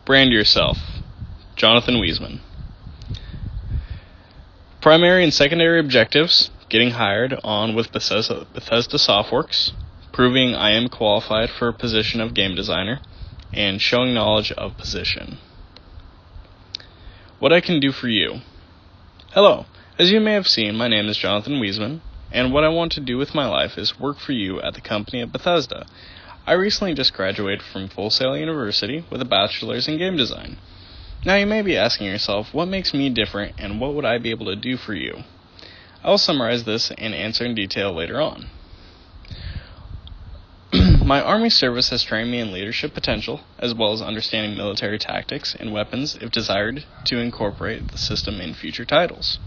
Brand yourself. Jonathan Wiesman. Primary and secondary objectives: getting hired on with Bethesda Softworks, proving I am qualified for a position of game designer, and showing knowledge of position. What I can do for you. Hello, as you may have seen, my name is Jonathan Wiesman, and what I want to do with my life is work for you at the company of Bethesda. I recently just graduated from Full Sail University with a bachelor's in game design. Now you may be asking yourself, what makes me different and what would I be able to do for you? I will summarize this and answer in detail later on. My Army service has trained me in leadership potential, as well as understanding military tactics and weapons if desired to incorporate the system in future titles.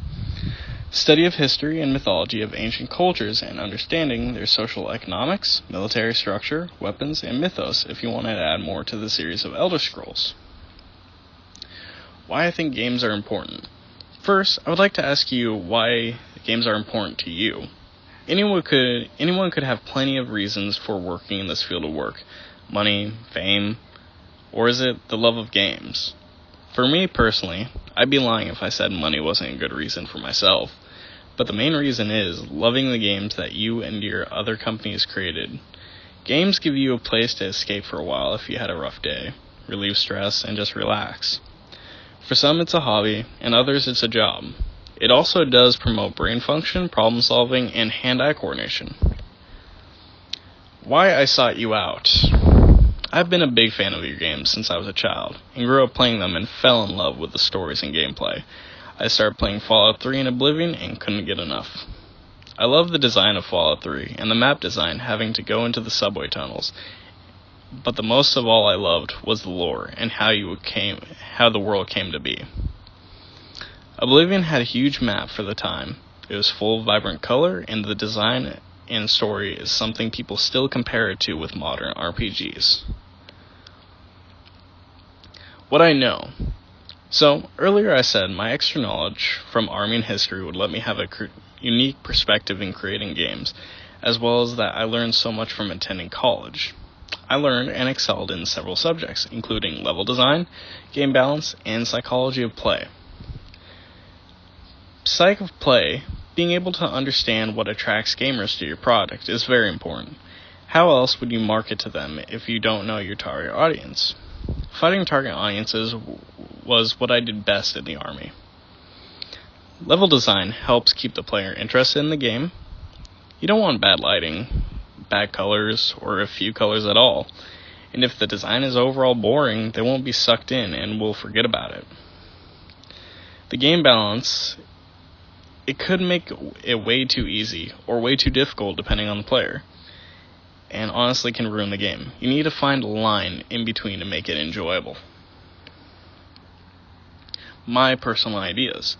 Study of history and mythology of ancient cultures and understanding their social economics, military structure, weapons, and mythos if you want to add more to the series of Elder Scrolls. Why I think games are important. First, I would like to ask you why games are important to you. Anyone could have plenty of reasons for working in this field of work. Money, fame, or is it the love of games? For me personally, I'd be lying if I said money wasn't a good reason for myself. But the main reason is loving the games that you and your other companies created. Games give you a place to escape for a while if you had a rough day, relieve stress, and just relax. For some it's a hobby, and others it's a job. It also does promote brain function, problem solving, and hand-eye coordination. Why I sought you out. I've been a big fan of your games since I was a child, and grew up playing them and fell in love with the stories and gameplay. I started playing Fallout 3 and Oblivion and couldn't get enough. I love the design of Fallout 3 and the map design, having to go into the subway tunnels. But the most of all I loved was the lore and how the world came to be. Oblivion had a huge map for the time. It was full of vibrant color, and the design and story is something people still compare it to with modern RPGs. What I know. So, earlier I said my extra knowledge from Army and history would let me have a unique perspective in creating games, as well as that I learned so much from attending college. I learned and excelled in several subjects, including level design, game balance, and psychology of play. Psych of play, being able to understand what attracts gamers to your product, is very important. How else would you market to them if you don't know your target audience? Finding target audiences was what I did best in the Army. Level design helps keep the player interested in the game. You don't want bad lighting, bad colors, or a few colors at all. And if the design is overall boring, they won't be sucked in and will forget about it. The game balance, it could make it way too easy or way too difficult depending on the player, and honestly can ruin the game. You need to find a line in between to make it enjoyable. My personal ideas.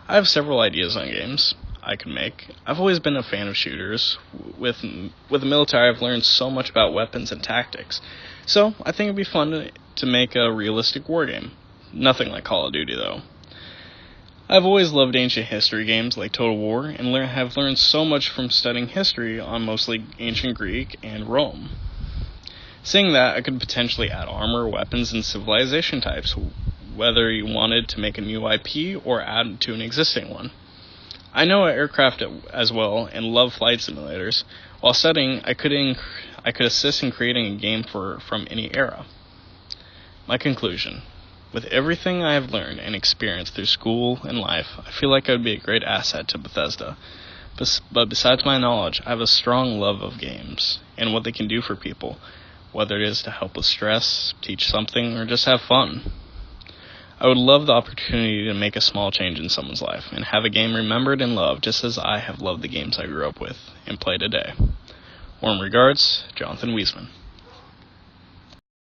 I have several ideas on games I could make. I've always been a fan of shooters. With the military, I've learned so much about weapons and tactics. So I think it'd be fun to make a realistic war game. Nothing like Call of Duty though. I've always loved ancient history games like Total War, and have learned so much from studying history on mostly ancient Greek and Rome. Seeing that, I could potentially add armor, weapons, and civilization types, whether you wanted to make a new IP or add to an existing one. I know aircraft as well and love flight simulators. While studying, I could assist in creating a game from any era. My conclusion. With everything I have learned and experienced through school and life, I feel like I would be a great asset to Bethesda. But besides my knowledge, I have a strong love of games and what they can do for people, whether it is to help with stress, teach something, or just have fun. I would love the opportunity to make a small change in someone's life and have a game remembered and loved just as I have loved the games I grew up with and play today. Warm regards, Jonathan Wiesman.